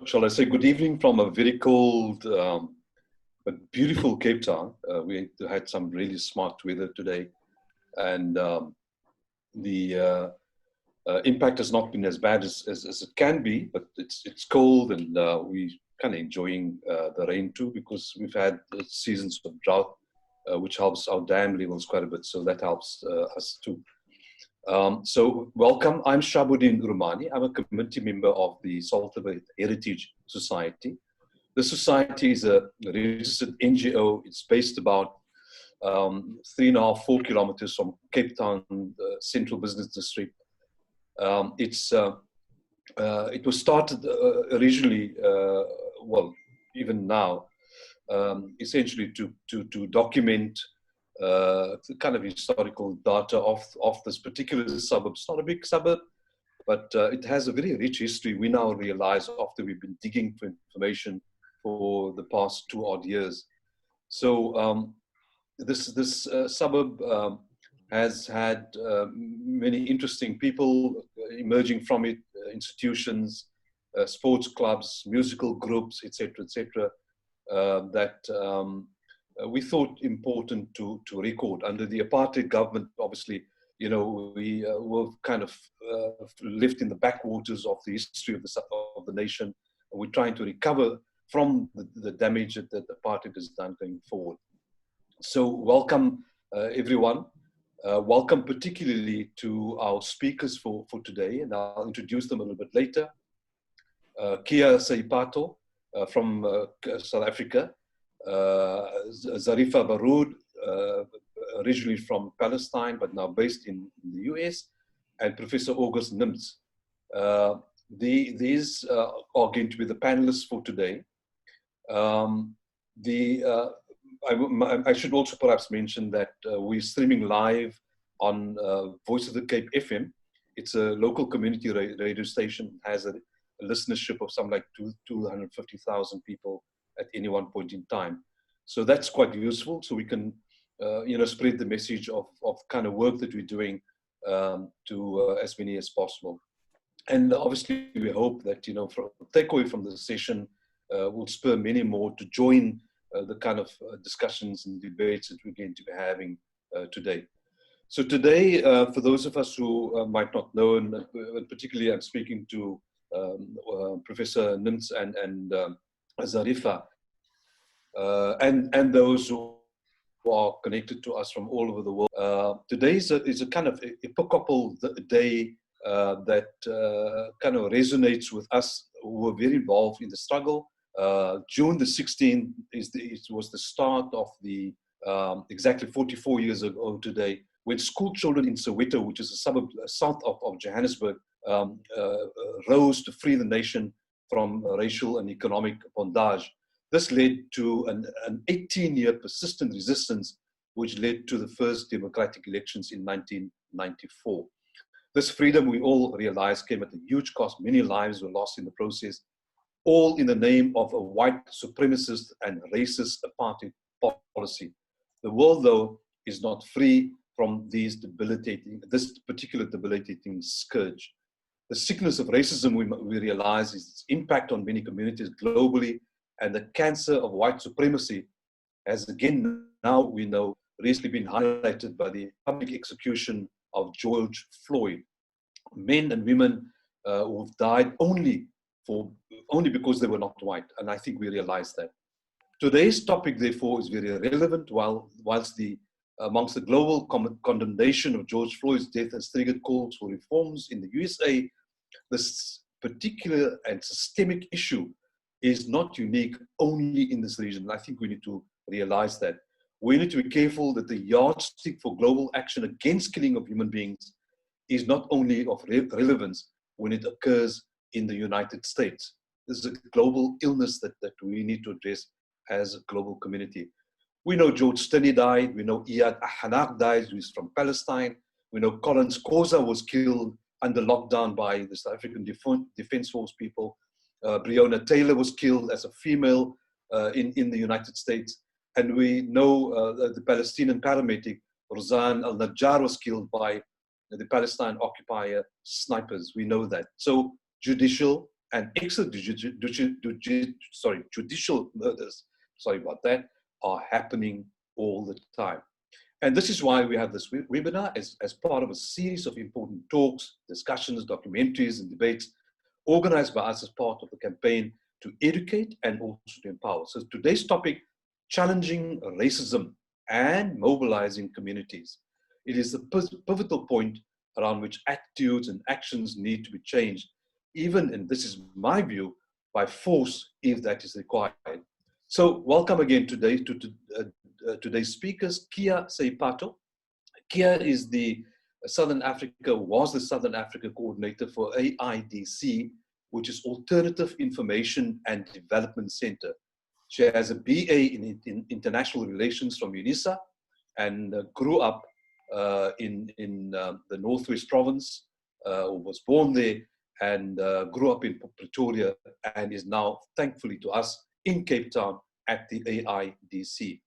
Shall I say good evening from a very cold but beautiful Cape Town. We had some really smart weather today, and the impact has not been as bad as it can be, but it's cold, and we kind of enjoying the rain too, because we've had seasons of drought, which helps our dam levels quite a bit, so that helps us too. So welcome, I'm Shabuddin Urmani. I'm a committee member of the Salterville Heritage Society. The society is a registered NGO. It's based about 3.5, 4 kilometers from Cape Town, central business district. It was started originally, well, even now, essentially to document the kind of historical data of this particular suburb. It's not a big suburb, but it has a very rich history. We now realize after we've been digging for information for the past 2 odd years. So this suburb has had many interesting people emerging from it, institutions, sports clubs, musical groups, etc., that we thought important to record. Under the apartheid government, obviously, you know, we were kind of left in the backwaters of the history of the nation. We're trying to recover from the damage that the apartheid has done going forward. So welcome everyone. Welcome particularly to our speakers for today, and I'll introduce them a little bit later. Kia Saipato from South Africa, Zarifa Baroud, originally from Palestine, but now based in the US, and Professor August Nimtz. These are going to be the panelists for today. I should also perhaps mention that we're streaming live on Voice of the Cape FM. It's a local community radio station, has a listenership of something like 250,000 people at any one point in time. So that's quite useful. So we can, spread the message of kind of work that we're doing to as many as possible. And obviously we hope that, from takeaway from the session will spur many more to join the kind of discussions and debates that we're going to be having today. So today, for those of us who might not know, and particularly I'm speaking to Professor Nimtz and Zarifa, and those who are connected to us from all over the world. Today is a kind of epochal day that kind of resonates with us who were very involved in the struggle. June the 16th was the start of the exactly 44 years ago today, when school children in Soweto, which is a suburb south of Johannesburg, rose to free the nation from racial and economic bondage. This led to an 18-year persistent resistance, which led to the first democratic elections in 1994. This freedom, we all realize, came at a huge cost. Many lives were lost in the process, all in the name of a white supremacist and racist apartheid policy. The world, though, is not free from this particular debilitating scourge. The sickness of racism, we realize, is its impact on many communities globally, and the cancer of white supremacy has again, now we know, recently been highlighted by the public execution of George Floyd. Men and women who've died only because they were not white, and I think we realize that. Today's topic, therefore, is very relevant. Whilst amongst the global condemnation of George Floyd's death has triggered calls for reforms in the USA, this particular and systemic issue is not unique only in this region. I think we need to realize that. We need to be careful that the yardstick for global action against killing of human beings is not only of relevance when it occurs in the United States. This is a global illness that we need to address as a global community. We know George Floyd died. We know Eyad Hallaq died, who is from Palestine. We know Khosa was killed under lockdown by the South African Defense Force people. Breonna Taylor was killed as a female in the United States. And we know the Palestinian paramedic, Rozan al-Najjar, was killed by the Palestine occupier snipers. We know that. So judicial, and judicial murders, sorry about that, are happening all the time. And this is why we have this webinar as part of a series of important talks, discussions, documentaries, and debates organized by us as part of the campaign to educate and also to empower. So today's topic, challenging racism and mobilizing communities. It is the pivotal point around which attitudes and actions need to be changed, even, and this is my view, by force if that is required. So welcome again today to today's speakers, Kia Seipato. Kia is the Southern Africa, was the Southern Africa coordinator for AIDC, which is Alternative Information and Development Center. She has a BA in International Relations from UNISA and grew up in the Northwest Province, was born there and grew up in Pretoria and is now, thankfully to us, in Cape Town at the AIDC.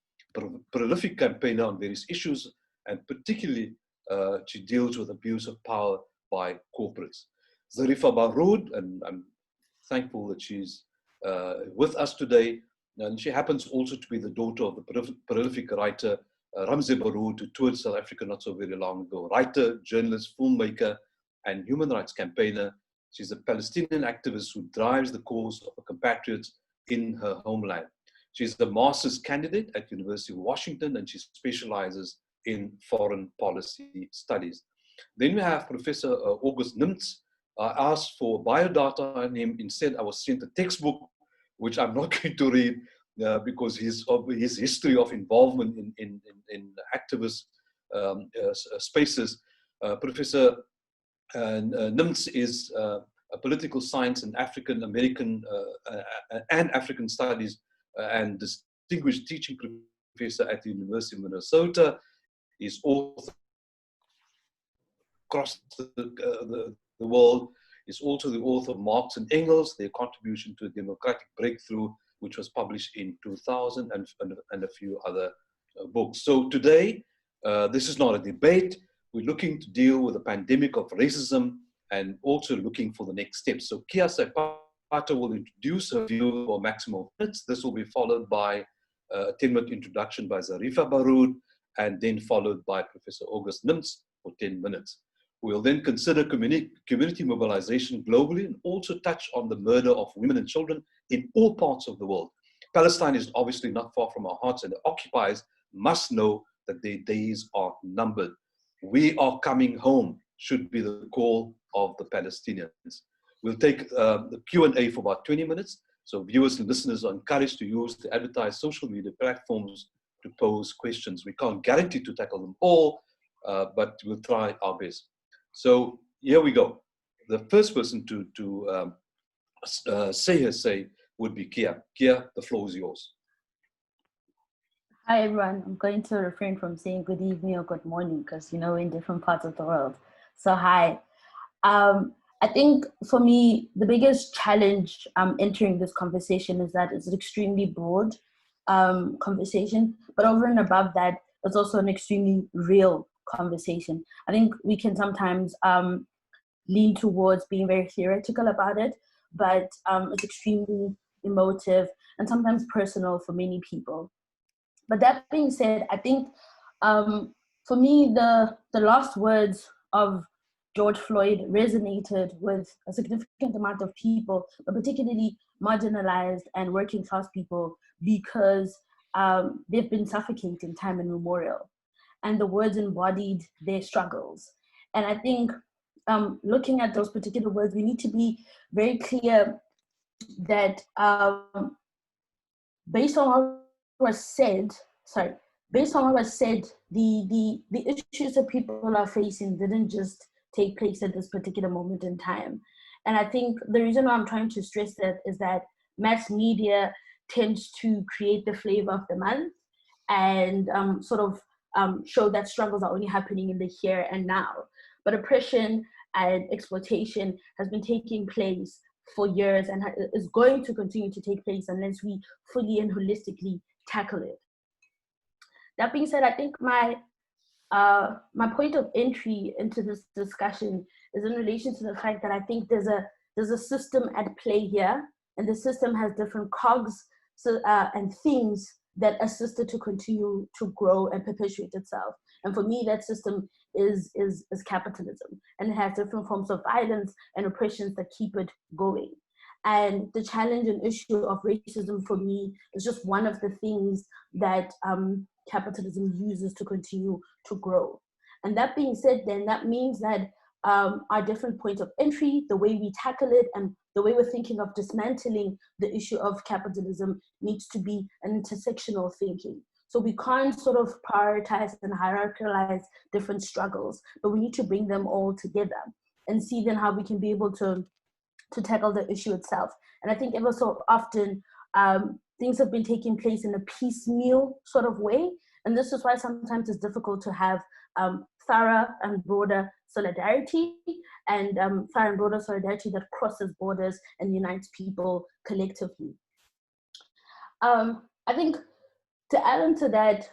Prolific campaigner on various issues, and particularly she deals with abuse of power by corporates. Zarifa Baroud, and I'm thankful that she's with us today, and she happens also to be the daughter of the prolific writer Ramzi Baroud, who toured South Africa not so very long ago. Writer, journalist, filmmaker, and human rights campaigner. She's a Palestinian activist who drives the cause of her compatriots in her homeland. She's a master's candidate at University of Washington, and she specializes in foreign policy studies. Then we have Professor August Nimtz. I asked for biodata on him. Instead, I was sent a textbook, which I'm not going to read because of his history of involvement in activist spaces. Professor Nimtz is a political science and African American and African studies and distinguished teaching professor at the University of Minnesota. He's author across the world. He's also the author of Marx and Engels, their contribution to a democratic breakthrough, which was published in 2000, and a few other books. So today, this is not a debate. We're looking to deal with the pandemic of racism and also looking for the next steps. So Kia Seipato will introduce her view for maximum minutes. This will be followed by a 10-minute introduction by Zarifa Baroud, and then followed by Professor August Nimtz for 10 minutes. We'll then consider community mobilization globally and also touch on the murder of women and children in all parts of the world. Palestine is obviously not far from our hearts, and the occupiers must know that their days are numbered. We are coming home should be the call of the Palestinians. We'll take the Q&A for about 20 minutes. So viewers and listeners are encouraged to use the advertised social media platforms to pose questions. We can't guarantee to tackle them all, but we'll try our best. So here we go. The first person to say her say would be Kia. Kia, the floor is yours. Hi everyone. I'm going to refrain from saying good evening or good morning because we're in different parts of the world. So hi. I think for me, the biggest challenge entering this conversation is that it's an extremely broad conversation, but over and above that, it's also an extremely real conversation. I think we can sometimes lean towards being very theoretical about it, but it's extremely emotive and sometimes personal for many people. But that being said, I think for me, the last words of George Floyd resonated with a significant amount of people, but particularly marginalized and working class people, because they've been suffocating time immemorial. And the words embodied their struggles. And I think looking at those particular words, we need to be very clear that based on what was said, the issues that people are facing didn't just take place at this particular moment in time. And I think the reason why I'm trying to stress that is that mass media tends to create the flavor of the month and show that struggles are only happening in the here and now. But oppression and exploitation has been taking place for years and is going to continue to take place unless we fully and holistically tackle it. That being said, I think my point of entry into this discussion is in relation to the fact that I think there's a there's a system at play here, and the system has different cogs and things that assist it to continue to grow and perpetuate itself. And for me, that system is capitalism, and it has different forms of violence and oppressions that keep it going. And the challenge and issue of racism for me is just one of the things that capitalism uses to continue to grow. And that being said, then that means that our different points of entry, the way we tackle it, and the way we're thinking of dismantling the issue of capitalism needs to be an intersectional thinking. So we can't sort of prioritize and hierarchize different struggles, but we need to bring them all together and see then how we can be able to tackle the issue itself. And I think ever so often, things have been taking place in a piecemeal sort of way. And this is why sometimes it's difficult to have thorough and broader solidarity, and thorough and broader solidarity that crosses borders and unites people collectively. I think to add on to that,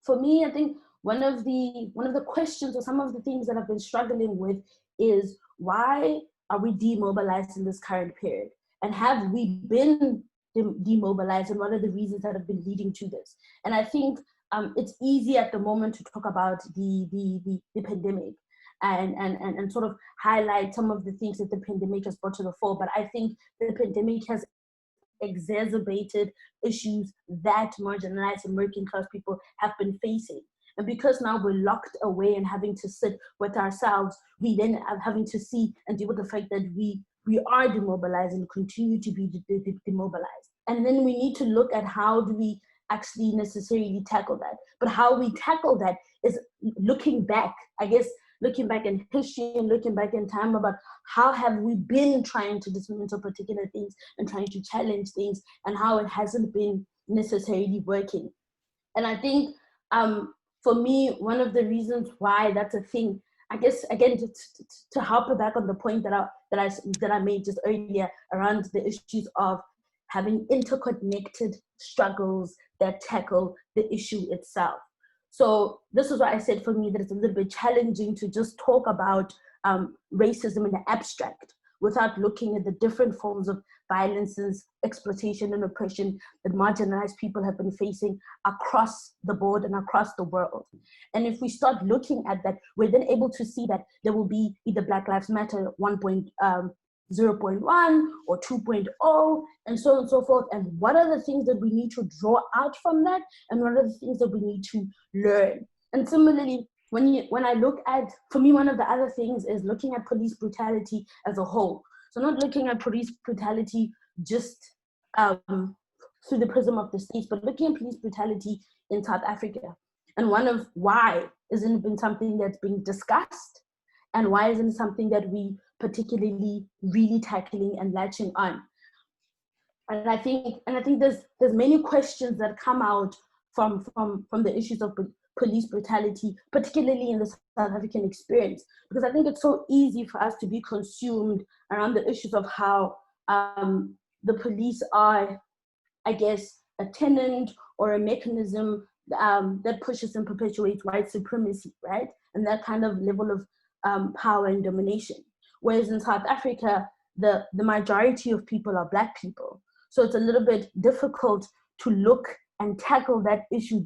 for me, I think one of the questions or some of the things that I've been struggling with is, why are we demobilized in this current period? And have we been demobilized, and what are the reasons that have been leading to this? And I think it's easy at the moment to talk about the pandemic and sort of highlight some of the things that the pandemic has brought to the fore. But I think the pandemic has exacerbated issues that marginalized and working class people have been facing. And because now we're locked away and having to sit with ourselves, we then are having to see and deal with the fact that we are demobilized and continue to be demobilized. And then we need to look at how do we actually necessarily tackle that. But how we tackle that is looking back, I guess, looking back in history and looking back in time about how have we been trying to dismantle particular things and trying to challenge things, and how it hasn't been necessarily working. And I think for me, one of the reasons why that's a thing, I guess, again, to harp back on the point that I made just earlier around the issues of having interconnected struggles that tackle the issue itself. So this is why I said for me that it's a little bit challenging to just talk about racism in the abstract without looking at the different forms of violences, exploitation, and oppression that marginalized people have been facing across the board and across the world. And if we start looking at that, we're then able to see that there will be either Black Lives Matter 0.1 or 2.0, and so on and so forth. And what are the things that we need to draw out from that? And what are the things that we need to learn? And similarly, when I look at, for me, one of the other things is looking at police brutality as a whole. So not looking at police brutality just through the prism of the states, but looking at police brutality in South Africa. And one of why isn't been something that's being discussed, and why isn't something that we particularly really tackling and latching on. And I think there's many questions that come out from the issues of police brutality, particularly in the South African experience, because I think it's so easy for us to be consumed around the issues of how the police are, I guess, a tenant or a mechanism that pushes and perpetuates white supremacy, right? And that kind of level of power and domination. Whereas in South Africa, the majority of people are Black people. So it's a little bit difficult to look and tackle that issue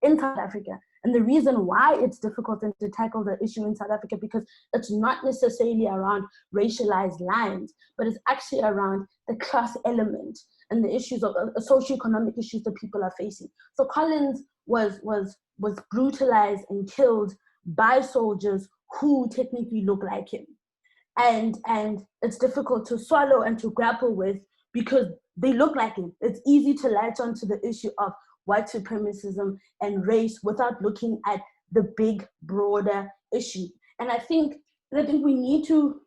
in South Africa. And the reason why it's difficult to tackle the issue in South Africa, because it's not necessarily around racialized lines, but it's actually around the class element and the issues of socioeconomic issues that people are facing. So Collins was brutalized and killed by soldiers who technically look like him. And it's difficult to swallow and to grapple with because they look like him. It's easy to latch onto the issue of white supremacism and race without looking at the big, broader issue. And I think we need to,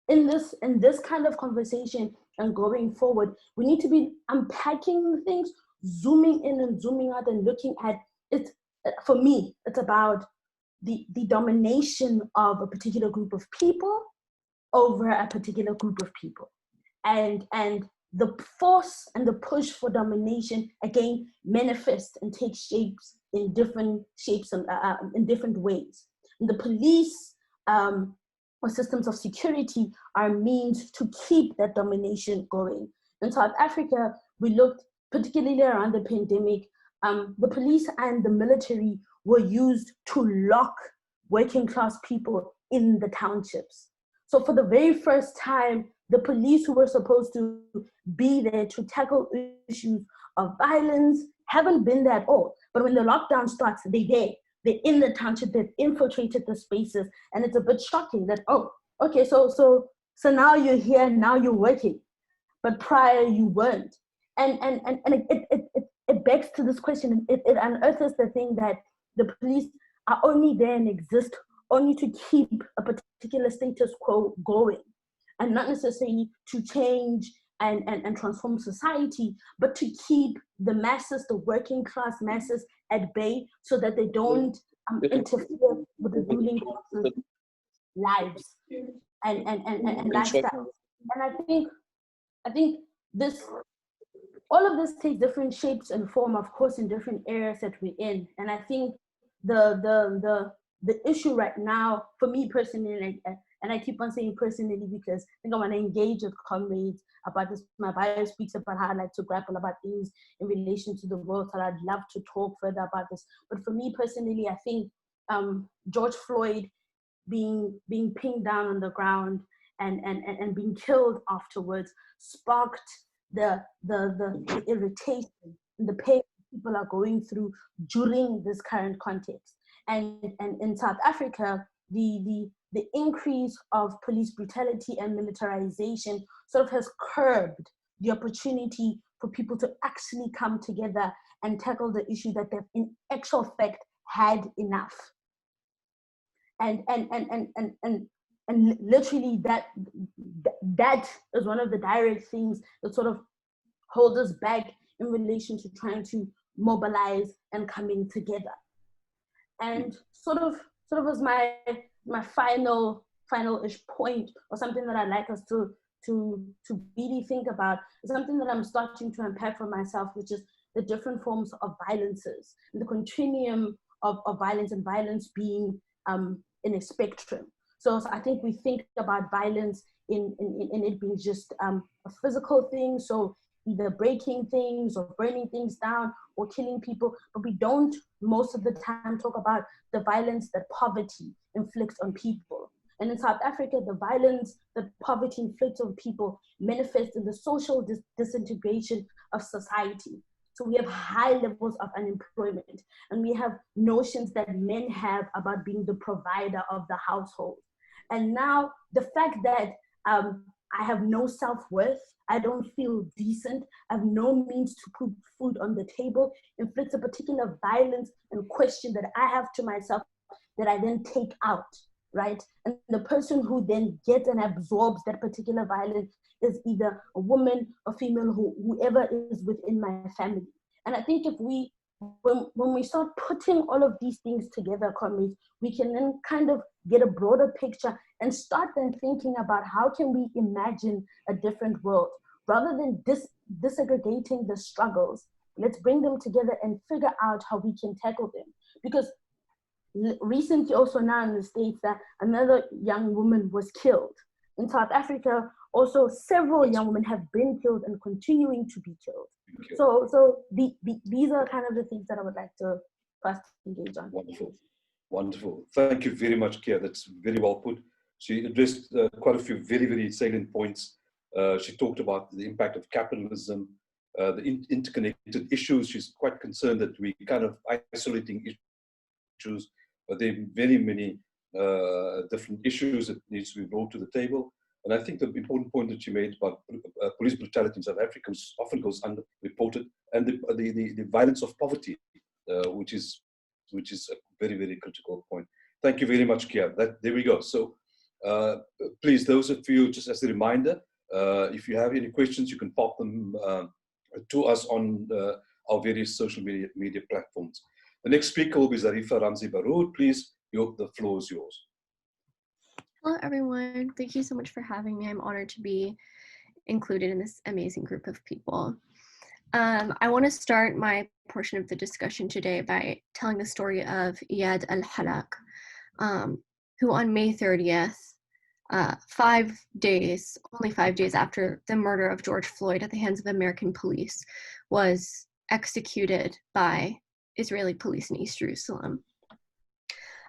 in this kind of conversation and going forward, we need to be unpacking things, zooming in and zooming out and looking at it. For me, it's about the domination of a particular group of people over a particular group of people. And the force and the push for domination, again, manifests and takes shapes in different shapes and in different ways. And the police or systems of security are means to keep that domination going. In South Africa, we looked particularly around the pandemic, the police and the military were used to lock working class people in the townships. So for the very first time, the police who were supposed to be there to tackle issues of violence haven't been there at all. But when the lockdown starts, they're there. They're in the township, they've infiltrated the spaces, and it's a bit shocking that, oh, okay, so now you're here, now you're working, but prior you weren't. And it begs to this question, it unearths the thing that the police are only there and exist only to keep a particular status quo going, and not necessarily to change and transform society, but to keep the masses, the working class masses at bay so that they don't interfere with the ruling class's lives and lifestyles. And I think this, all of this takes different shapes and form, of course, in different areas that we're in. And I think the issue right now, for me personally, and I keep on saying personally because I think I want to engage with comrades about this. My bio speaks about how I like to grapple about things in relation to the world, so I'd love to talk further about this. But for me personally, I think George Floyd being pinned down on the ground and being killed afterwards sparked the irritation and the pain people are going through during this current context. And in South Africa, the increase of police brutality and militarization sort of has curbed the opportunity for people to actually come together and tackle the issue that they've in actual fact had enough. And literally that is one of the direct things that sort of hold us back in relation to trying to mobilize and coming together. And sort of as my final-ish point, or something that I'd like us to really think about, is something that I'm starting to unpack for myself, which is the different forms of violences, and the continuum of violence, and violence being in a spectrum. So I think we think about violence in it being just a physical thing, so either breaking things or burning things down or killing people, but we don't most of the time talk about the violence that poverty inflicts on people. And in South Africa, the violence that poverty inflicts on people manifests in the social disintegration of society. So we have high levels of unemployment, and we have notions that men have about being the provider of the household. And now the fact that I have no self-worth, I don't feel decent, I have no means to put food on the table, inflicts a particular violence and question that I have to myself that I then take out, right? And the person who then gets and absorbs that particular violence is either a woman, a female, whoever is within my family. And I think if we, when we start putting all of these things together, comrades, we can then kind of get a broader picture and start then thinking about how can we imagine a different world. Rather than disaggregating the struggles, let's bring them together and figure out how we can tackle them. Because recently also now in the States that another young woman was killed. In South Africa, also several young women have been killed and continuing to be killed. So these are kind of the things that I would like to first engage on. Wonderful. Thank you very much, Kia. That's very well put. She addressed quite a few very, very salient points. She talked about the impact of capitalism, the interconnected issues. She's quite concerned that we kind of isolating issues, but there are very many different issues that needs to be brought to the table. And I think the important point that she made about police brutality in South Africa often goes underreported, and the violence of poverty, which is a very, very critical point. Thank you very much, Kia. There we go. So please, those of you, just as a reminder, if you have any questions, you can pop them to us on our various social media platforms. The next speaker will be Zarifa Ramzi Baroud. Please, the floor is yours. Hello, everyone. Thank you so much for having me. I'm honored to be included in this amazing group of people. I want to start my portion of the discussion today by telling the story of Eyad Hallaq, who on May 30th only 5 days after the murder of George Floyd at the hands of American police, was executed by Israeli police in East Jerusalem.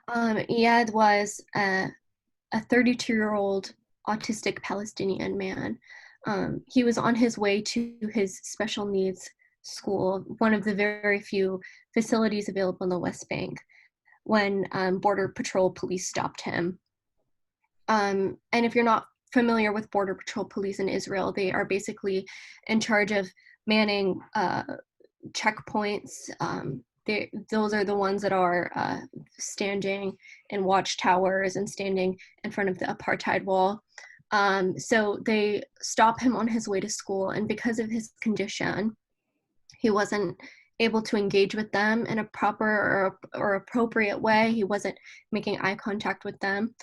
Eyad was a 32-year-old autistic Palestinian man. He was on his way to his special needs school, one of the very few facilities available in the West Bank, when Border Patrol police stopped him. And if you're not familiar with Border Patrol police in Israel, they are basically in charge of manning checkpoints. Those are the ones that are standing in watchtowers and standing in front of the apartheid wall. So they stop him on his way to school, and because of his condition, he wasn't able to engage with them in a proper or appropriate way. He wasn't making eye contact with them.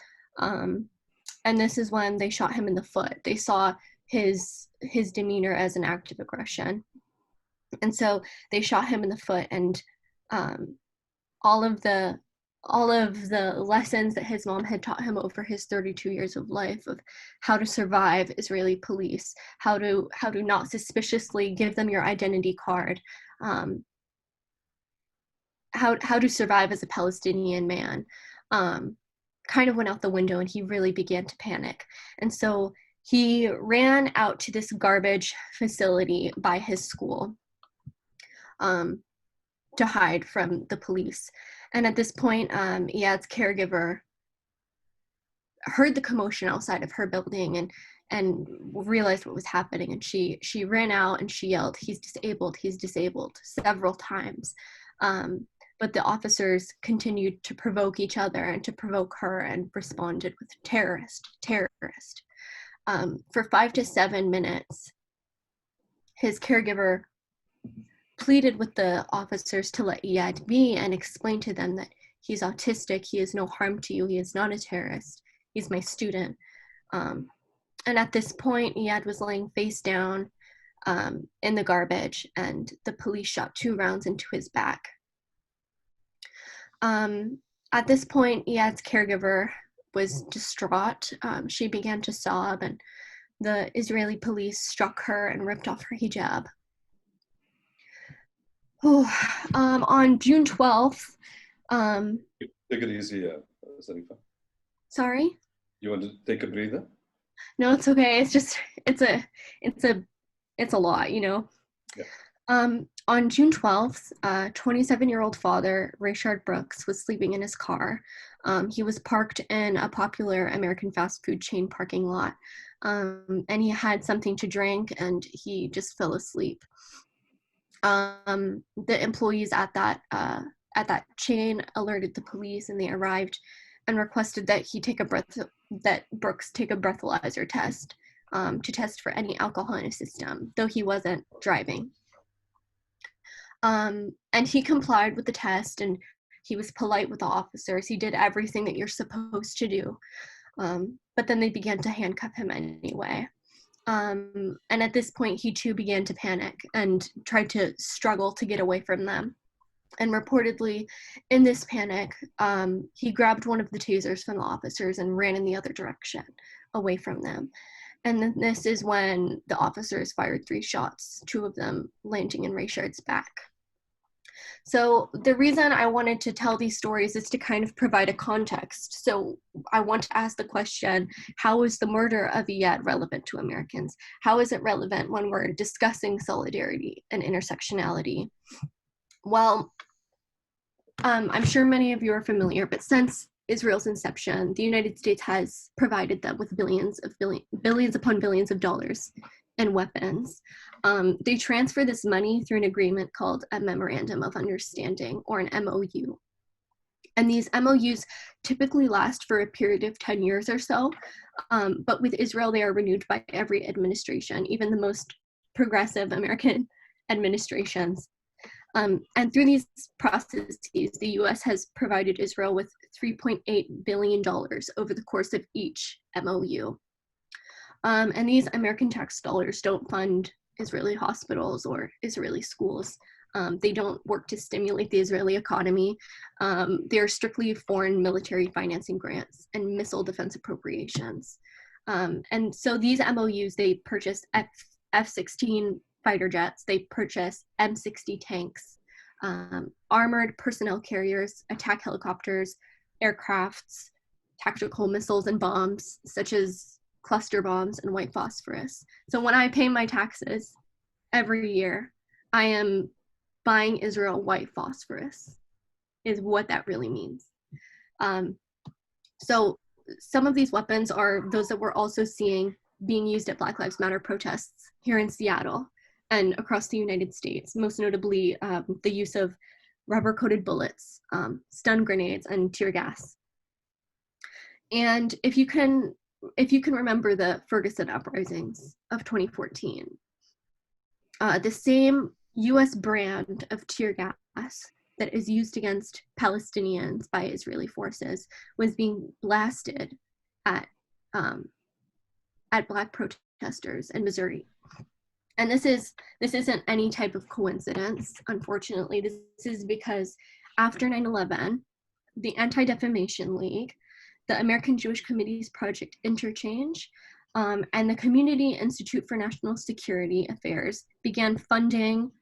And this is when they shot him in the foot. They saw his demeanor as an act of aggression. And so they shot him in the foot, and all of the lessons that his mom had taught him over his 32 years of life, of how to survive Israeli police, how to not suspiciously give them your identity card, how to survive as a Palestinian man, kind of went out the window, and he really began to panic. And so he ran out to this garbage facility by his school to hide from the police. And at this point, Eyad's caregiver heard the commotion outside of her building and realized what was happening. And she ran out and she yelled, he's disabled," several times. But the officers continued to provoke each other and to provoke her, and responded with terrorist. For 5 to 7 minutes, his caregiver pleaded with the officers to let Eyad be and explain to them that he's autistic, he is no harm to you, he is not a terrorist, he's my student. And at this point, Eyad was laying face down in the garbage, and the police shot 2 rounds into his back. At this point, Eyad's caregiver was distraught. She began to sob, and the Israeli police struck her and ripped off her hijab. On June 12th, take it easy, Zarifa. Sorry? You want to take a breather? No, it's okay. It's just, it's a lot, you know? Yeah. On June 12th, 27-year-old father, Rayshard Brooks, was sleeping in his car. He was parked in a popular American fast food chain parking lot, and he had something to drink, and he just fell asleep. The employees at that chain alerted the police, and they arrived and requested that Brooks take a breathalyzer test to test for any alcohol in his system, though he wasn't driving. And he complied with the test, and he was polite with the officers. He did everything that you're supposed to do. But then they began to handcuff him anyway. And at this point, he too began to panic and tried to struggle to get away from them. And reportedly, in this panic, he grabbed one of the tasers from the officers and ran in the other direction, away from them. And then this is when the officers fired 3 shots, 2 of them landing in Rayshard's back. So the reason I wanted to tell these stories is to kind of provide a context. So I want to ask the question, how is the murder of Eyad relevant to Americans? How is it relevant when we're discussing solidarity and intersectionality? Well, I'm sure many of you are familiar, but since Israel's inception, the United States has provided them with billions upon billions of dollars and weapons. They transfer this money through an agreement called a Memorandum of Understanding, or an MOU. And these MOUs typically last for a period of 10 years or so, but with Israel, they are renewed by every administration, even the most progressive American administrations. And through these processes, the US has provided Israel with $3.8 billion over the course of each MOU. And these American tax dollars don't fund Israeli hospitals or Israeli schools. They don't work to stimulate the Israeli economy. They are strictly foreign military financing grants and missile defense appropriations. And so these MOUs, they purchased F-16 fighter jets, they purchased M60 tanks, armored personnel carriers, attack helicopters, aircrafts, tactical missiles and bombs, such as cluster bombs and white phosphorus. So when I pay my taxes every year, I am buying Israel white phosphorus, is what that really means. So some of these weapons are those that we're also seeing being used at Black Lives Matter protests here in Seattle and across the United States, most notably the use of rubber-coated bullets, stun grenades, and tear gas. And if you can remember the Ferguson uprisings of 2014, the same US brand of tear gas that is used against Palestinians by Israeli forces was being blasted at Black protesters in Missouri. And this isn't any type of coincidence, unfortunately. This is because after 9/11, the Anti-Defamation League, the American Jewish Committee's Project Interchange, and the Community Institute for National Security Affairs began funding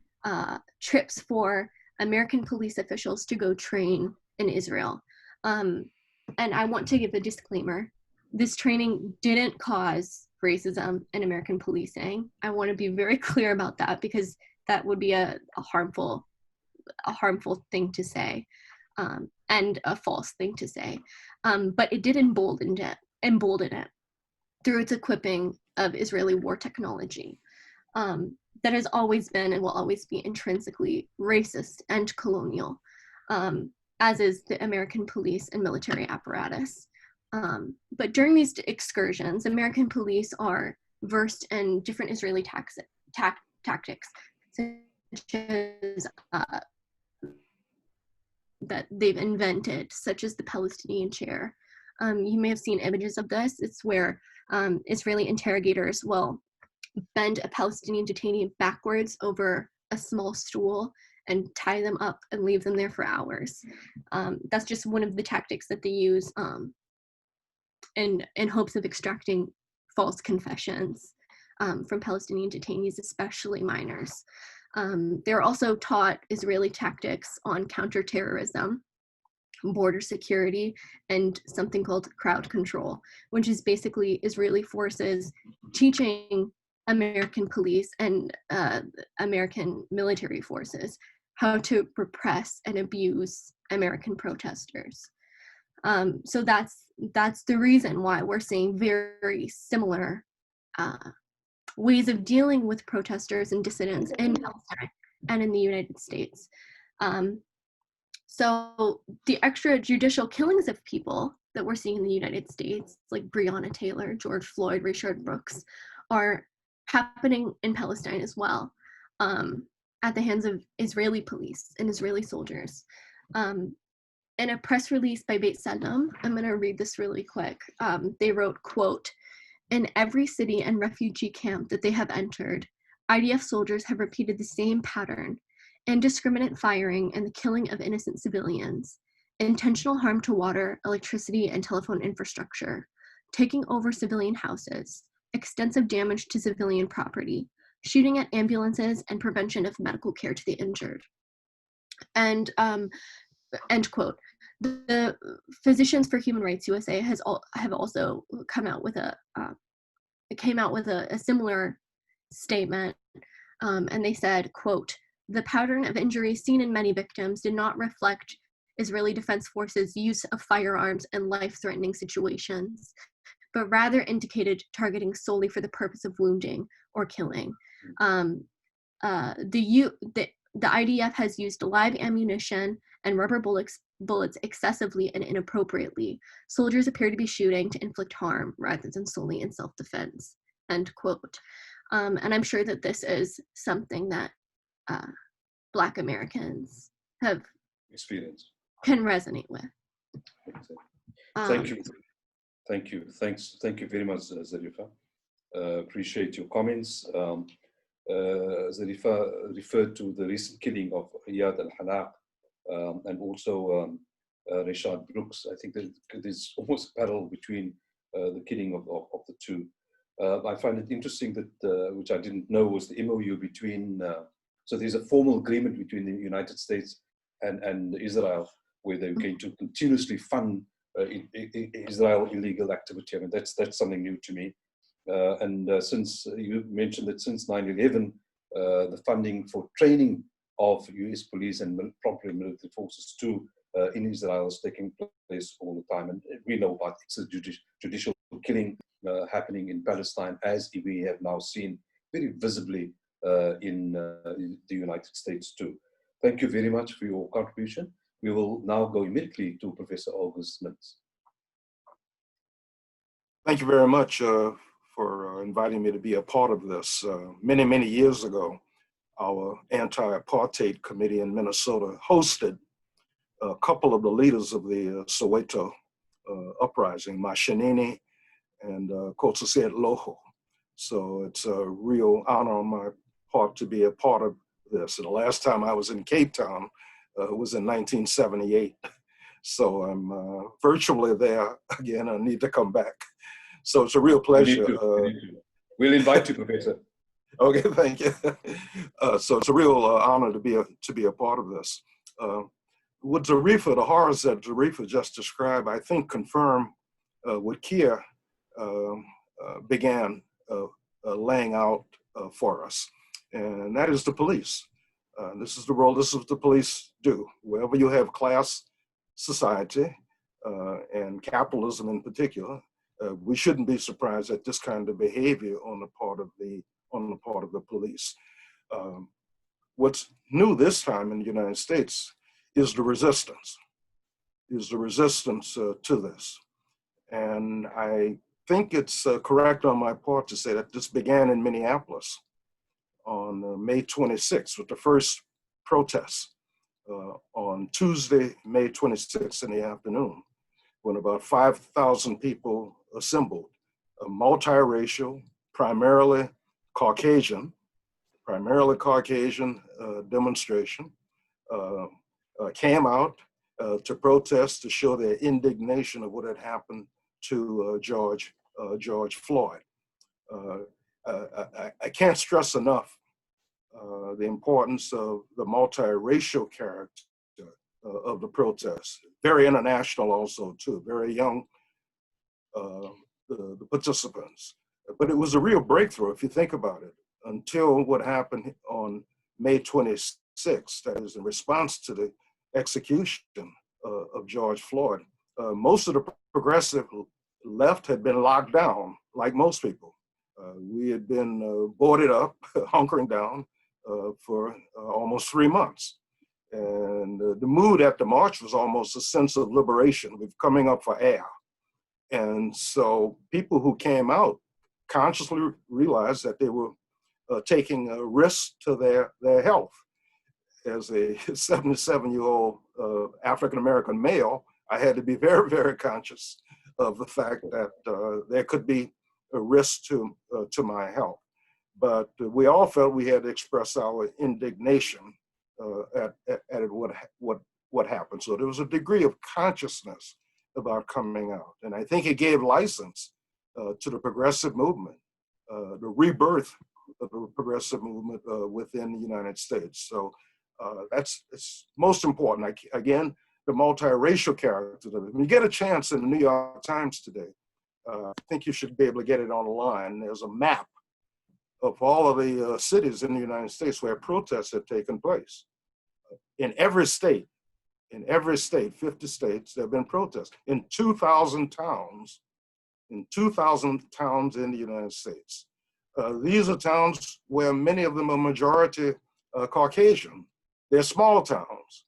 trips for American police officials to go train in Israel. And I want to give a disclaimer. This training didn't cause racism in American policing. I want to be very clear about that, because that would be a harmful thing to say, and a false thing to say. But it did embolden it through its equipping of Israeli war technology that has always been and will always be intrinsically racist and colonial, as is the American police and military apparatus. But during these excursions, American police are versed in different Israeli tactics, such as that they've invented, such as the Palestinian chair. You may have seen images of this. It's where Israeli interrogators will bend a Palestinian detainee backwards over a small stool and tie them up and leave them there for hours. That's just one of the tactics that they use in hopes of extracting false confessions from Palestinian detainees, especially minors. They're also taught Israeli tactics on counterterrorism, border security, and something called crowd control, which is basically Israeli forces teaching American police and American military forces how to repress and abuse American protesters. So that's the reason why we're seeing very similar ways of dealing with protesters and dissidents in Palestine and in the United States. So the extrajudicial killings of people that we're seeing in the United States, like Breonna Taylor, George Floyd, Rayshard Brooks, are happening in Palestine as well, at the hands of Israeli police and Israeli soldiers. In a press release by Beit Saddam, I'm going to read this really quick. They wrote, quote, "In every city and refugee camp that they have entered, IDF soldiers have repeated the same pattern: indiscriminate firing and the killing of innocent civilians, intentional harm to water, electricity, and telephone infrastructure, taking over civilian houses, extensive damage to civilian property, shooting at ambulances, and prevention of medical care to the injured." And end quote. The Physicians for Human Rights USA have also come out with a similar statement, and they said, quote, "The pattern of injuries seen in many victims did not reflect Israeli Defense Forces' use of firearms in life-threatening situations, but rather indicated targeting solely for the purpose of wounding or killing. The IDF has used live ammunition and rubber bullets excessively and inappropriately. Soldiers appear to be shooting to inflict harm rather than solely in self-defense," end quote. And I'm sure that this is something that Black Americans have experienced, can resonate with. Thank you. Thank you. Thank you very much, Zarifa. Appreciate your comments. Zarifa referred to the recent killing of Eyad Hallaq and also Rayshard Brooks. I think there's almost a parallel between the killing of the two. I find it interesting that, which I didn't know, was the MOU between, so there's a formal agreement between the United States and Israel, where they're going to continuously fund Israel illegal activity. I mean, that's something new to me. Since you mentioned that since 9/11, the funding for training of US police and properly military forces too in Israel is taking place all the time. And we know about judicial killing happening in Palestine, as we have now seen very visibly in the United States too. Thank you very much for your contribution. We will now go immediately to Professor August Mintz. Thank you very much for inviting me to be a part of this. Many, many years ago, our anti-apartheid committee in Minnesota hosted a couple of the leaders of the Soweto uprising, Mashinini and Khosa Loho. So it's a real honor on my part to be a part of this. And the last time I was in Cape Town was in 1978. So I'm virtually there again. I need to come back. So it's a real pleasure. We'll invite you, Professor. Okay, thank you. So it's a real honor to be a part of this. What Zarifa, the horrors that Zarifa just described, I think confirm what Kia began laying out for us, and that is the police. This is the role, this is what the police do. Wherever you have class society and capitalism in particular, we shouldn't be surprised at this kind of behavior on the part of the police. What's new this time in the United States is the resistance, to this. And I think it's correct on my part to say that this began in Minneapolis on May 26th with the first protests on Tuesday, May 26th in the afternoon, when about 5,000 people assembled, a multiracial, primarily Caucasian demonstration, came out to protest, to show their indignation of what had happened to George Floyd. I can't stress enough the importance of the multiracial character of the protests. Very international also too, very young, the participants. But it was a real breakthrough if you think about it, until what happened on May 26th, that is in response to the execution of George Floyd. Most of the progressive left had been locked down, like most people. We had been boarded up, hunkering down for almost 3 months. And the mood at the march was almost a sense of liberation, with coming up for air. And so people who came out consciously realized that they were taking a risk to their health. As a 77-year-old African-American male, I had to be very, very conscious of the fact that there could be a risk to my health. But we all felt we had to express our indignation at what happened. So there was a degree of consciousness about coming out. And I think it gave license to the progressive movement, the rebirth of the progressive movement within the United States. So it's most important. Again, the multiracial character of it. When you get a chance in the New York Times today, I think you should be able to get it online. There's a map of all of the cities in the United States where protests have taken place. In every state, 50 states, there have been protests. In 2,000 towns, in the United States. These are towns where many of them are majority Caucasian. They're small towns.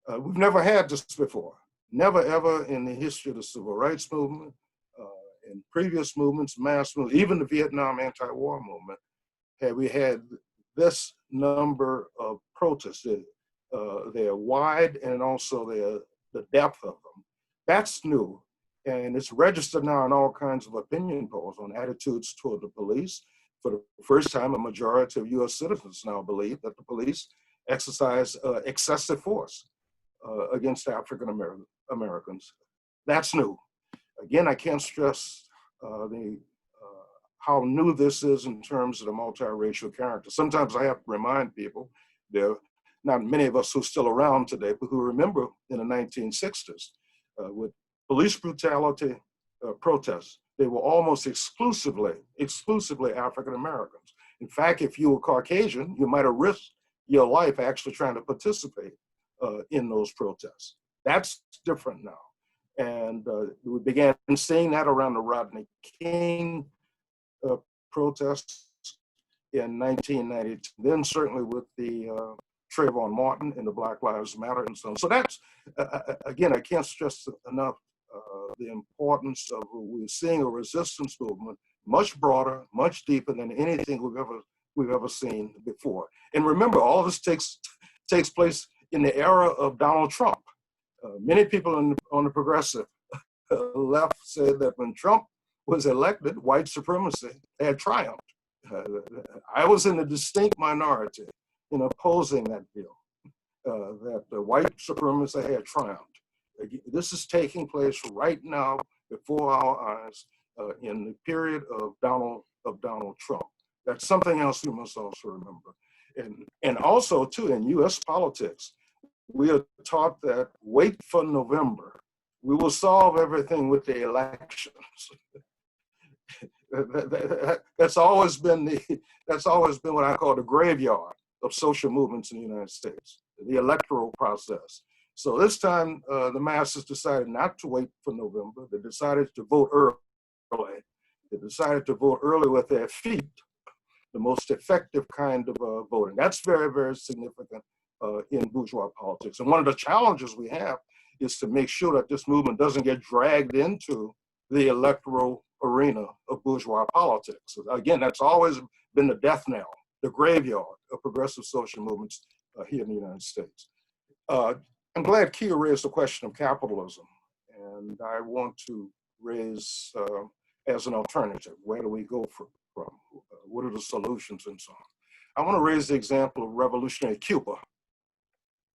We've never had this before. Never ever in the history of the civil rights movement, in previous movements, mass movements, even the Vietnam anti-war movement, have we had this number of protests. They're wide, and also the depth of them. That's new, and it's registered now in all kinds of opinion polls on attitudes toward the police. For the first time, a majority of US citizens now believe that the police exercise excessive force against African Americans. That's new. Again, I can't stress how new this is in terms of the multiracial character. Sometimes I have to remind people, there are not many of us who are still around today, but who remember in the 1960s with police brutality protests, they were almost exclusively African Americans. In fact, if you were Caucasian, you might have risked your life actually trying to participate in those protests. That's different now. And we began seeing that around the Rodney King protests in 1992, then certainly with the Trayvon Martin and the Black Lives Matter and so on. So that's, again, I can't stress enough the importance of we're seeing a resistance movement much broader, much deeper than anything we've ever seen before. And remember, all of this takes place in the era of Donald Trump. Many people on the progressive left said that when Trump was elected, white supremacy had triumphed. I was in a distinct minority in opposing that bill, that the white supremacy had triumphed. This is taking place right now before our eyes in the period of Donald Trump. That's something else we must also remember. And also, too, in U.S. politics, we are taught that wait for November. We will solve everything with the elections. That's always been what I call the graveyard of social movements in the United States, the electoral process. So this time, the masses decided not to wait for November. They decided to vote early. They decided to vote early with their feet, the most effective kind of voting. That's very, very significant in bourgeois politics. And one of the challenges we have is to make sure that this movement doesn't get dragged into the electoral arena of bourgeois politics. Again, that's always been the death knell, the graveyard of progressive social movements here in the United States. I'm glad Kia raised the question of capitalism, and I want to raise as an alternative, where do we go from? What are the solutions and so on? I want to raise the example of revolutionary Cuba,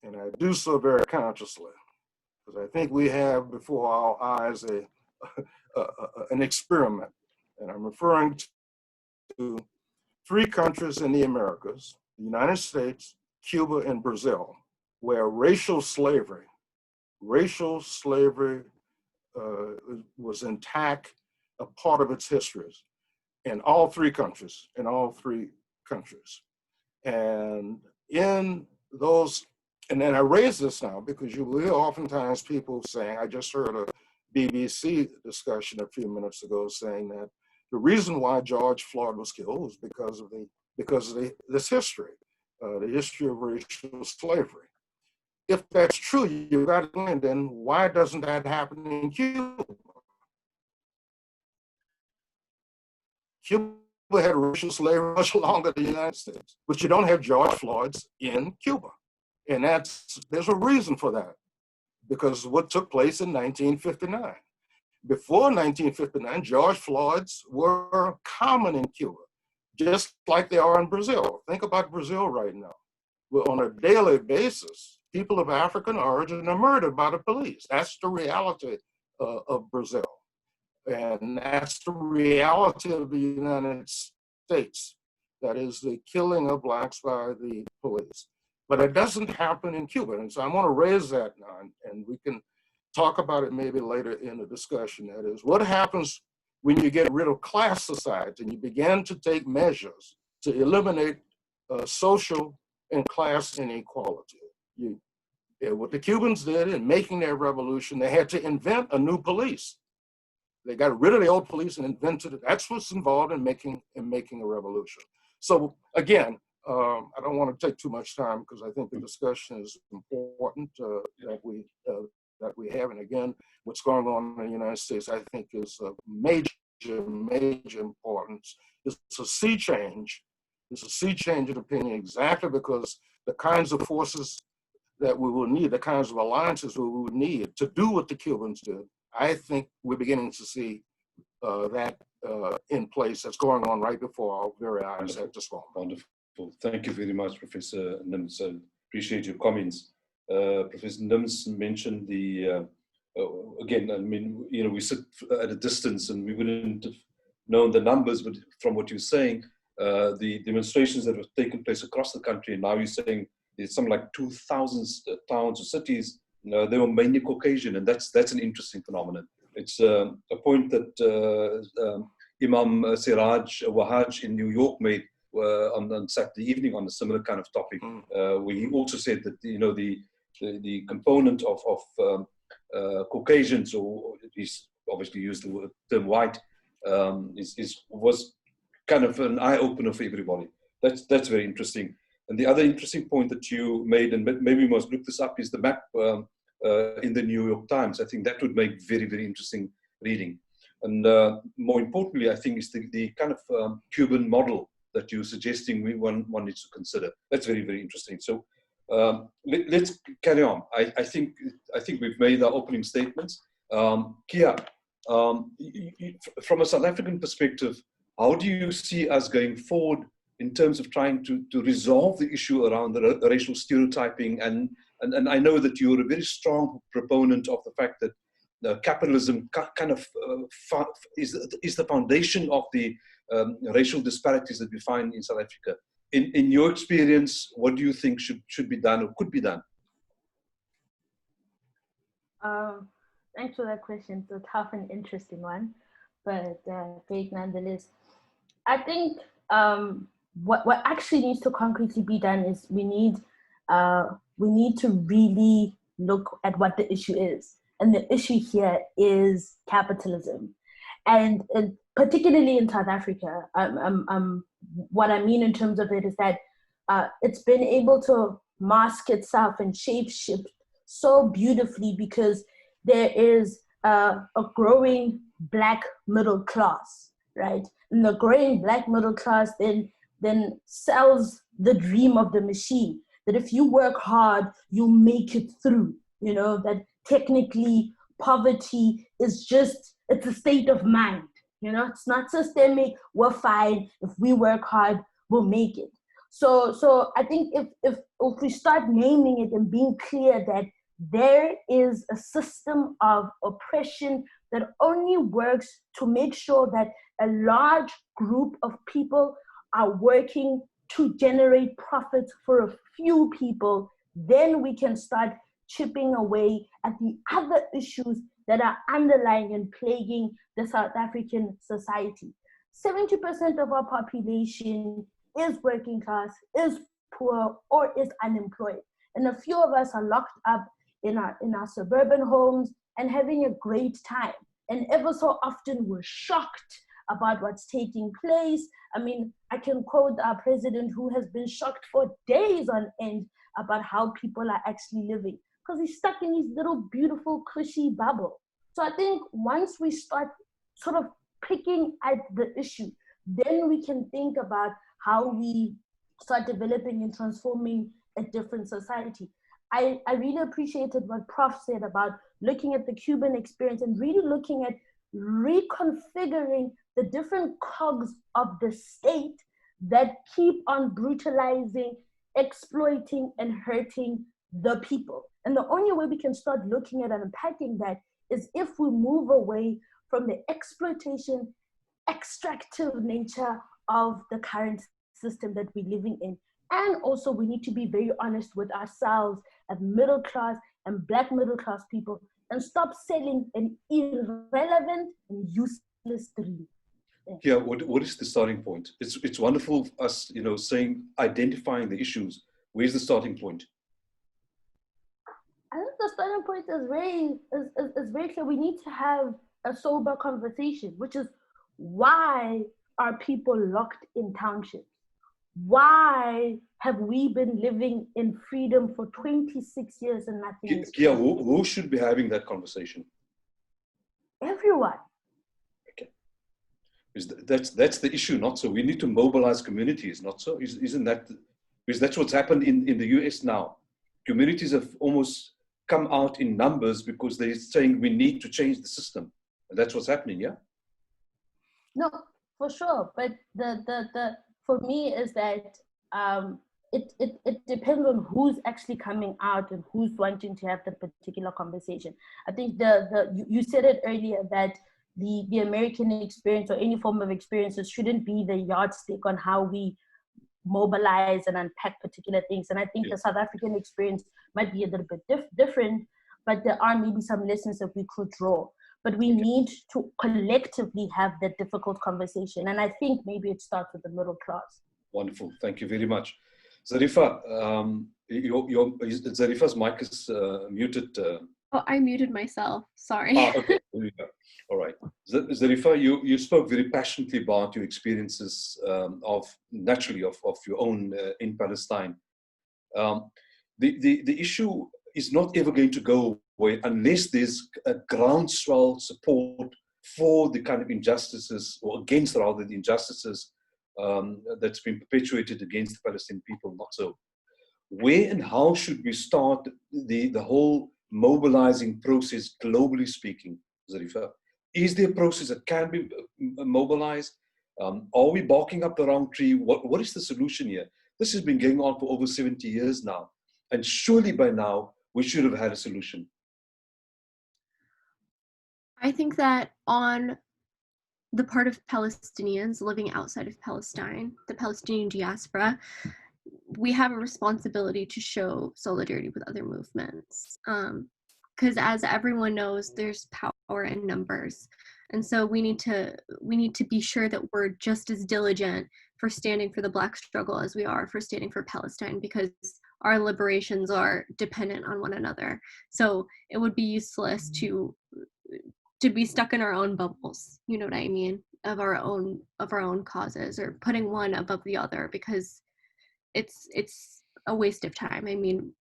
and I do so very consciously, because I think we have before our eyes an experiment, and I'm referring to 3 countries in the Americas, the United States, Cuba, and Brazil, where racial slavery was intact, a part of its histories in all 3 countries, And in those, and then I raise this now because you will hear oftentimes people saying, I just heard a BBC discussion a few minutes ago saying that the reason why George Floyd was killed was because of this history, the history of racial slavery. If that's true, you've got to win, then why doesn't that happen in Cuba? Cuba had racial slavery much longer than the United States, but you don't have George Floyd's in Cuba. And there's a reason for that, because of what took place in 1959. Before 1959, George Floyd's were common in Cuba, just like they are in Brazil. Think about Brazil right now. Well, on a daily basis, people of African origin are murdered by the police. That's the reality of Brazil. And that's the reality of the United States. That is the killing of blacks by the police. But it doesn't happen in Cuba. And so I want to raise that now, and we can talk about it maybe later in the discussion. That is, what happens when you get rid of class society and you begin to take measures to eliminate social and class inequality? What the Cubans did in making their revolution, they had to invent a new police. They got rid of the old police and invented it. That's what's involved in making a revolution. So again, I don't want to take too much time because I think the discussion is important that we have. And again, what's going on in the United States, I think, is of major importance. It's a sea change. It's a sea change in opinion, exactly because the kinds of forces that we will need, the kinds of alliances we would need to do what the Cubans did, I think we're beginning to see that in place. That's going on right before our very eyes at this moment. Wonderful. Thank you very much, Professor Nims. I appreciate your comments. Professor Nims mentioned the again, I mean, we sit at a distance and we wouldn't have known the numbers, but from what you're saying, the demonstrations that have taken place across the country, and now you're saying it's something like 2,000 towns or cities, they were mainly Caucasian, and that's an interesting phenomenon. It's a point that Imam Siraj Wahaj in New York made on Saturday evening on a similar kind of topic, where he also said that the component of Caucasians, or he's obviously used the term white, was kind of an eye opener for everybody. That's very interesting. And the other interesting point that you made, and maybe we must look this up, is the map in the New York Times. I think that would make very, very interesting reading. And more importantly, I think is the kind of Cuban model that you're suggesting one needs to consider. That's very, very interesting. So let's carry on. I think we've made our opening statements. Kia, from a South African perspective, how do you see us going forward in terms of trying to resolve the issue around the racial stereotyping? And I know that you're a very strong proponent of the fact that capitalism kind of is the foundation of the racial disparities that we find in South Africa. In your experience, what do you think should be done or could be done? Thanks for that question. It's a tough and interesting one, but great nonetheless. I think what actually needs to concretely be done is we need to really look at what the issue is. And the issue here is capitalism. And particularly in South Africa, what I mean in terms of it is that it's been able to mask itself and shapeshift so beautifully because there is a growing Black middle class, right? And the growing Black middle class then sells the dream of the machine, that if you work hard, you'll make it through, that technically poverty is it's a state of mind, it's not systemic, we're fine, if we work hard, we'll make it. So I think if we start naming it and being clear that there is a system of oppression that only works to make sure that a large group of people are working to generate profits for a few people, then we can start chipping away at the other issues that are underlying and plaguing the South African society. 70% of our population is working class, is poor, or is unemployed. And a few of us are locked up in our suburban homes and having a great time. And ever so often we're shocked about what's taking place. I mean, I can quote our president who has been shocked for days on end about how people are actually living because he's stuck in his little beautiful cushy bubble. So I think once we start sort of picking at the issue, then we can think about how we start developing and transforming a different society. I really appreciated what Prof said about looking at the Cuban experience and really looking at reconfiguring the different cogs of the state that keep on brutalizing, exploiting, and hurting the people. And the only way we can start looking at and unpacking that is if we move away from the exploitation, extractive nature of the current system that we're living in. And also we need to be very honest with ourselves as middle class and Black middle class people and stop selling an irrelevant and useless dream. Yeah, what is the starting point? It's wonderful us, identifying the issues. Where's the starting point? I think the starting point is very clear. We need to have a sober conversation, which is why are people locked in townships? Why have we been living in freedom for 26 years and nothing is Yeah, who should be having that conversation? Everyone. Okay. That's the issue, not so. We need to mobilize communities, not so. Isn't that, because that's what's happened in the US now. Communities have almost come out in numbers because they're saying we need to change the system. And that's what's happening, yeah? No, for sure. But the for me is that it depends on who's actually coming out and who's wanting to have that particular conversation. I think you said it earlier that the American experience or any form of experiences shouldn't be the yardstick on how we mobilize and unpack particular things. And I think the South African experience might be a little bit different, but there are maybe some lessons that we could draw. But we need to collectively have that difficult conversation. And I think maybe it starts with the middle class. Wonderful. Thank you very much. Zarifa, Zarifa's mic is muted. Oh, I muted myself. Sorry. Okay. There we go. All right. Zarifa, you spoke very passionately about your experiences of your own in Palestine. The issue is not ever going to go away unless there's a groundswell support for the kind of injustices, or against rather the injustices that's been perpetuated against the Palestinian people. Not so. Where and how should we start the whole mobilizing process, globally speaking, Zarifa? Is there a process that can be mobilized? Are we barking up the wrong tree? What is the solution here? This has been going on for over 70 years now. And surely by now, we should have had a solution. I think that on the part of Palestinians living outside of Palestine, the Palestinian diaspora, we have a responsibility to show solidarity with other movements. Because as everyone knows, there's power in numbers. And so we need to be sure that we're just as diligent for standing for the Black struggle as we are for standing for Palestine, because our liberations are dependent on one another. So it would be useless to be stuck in our own bubbles, you know what I mean, of our own causes, or putting one above the other, because it's a waste of time. I mean,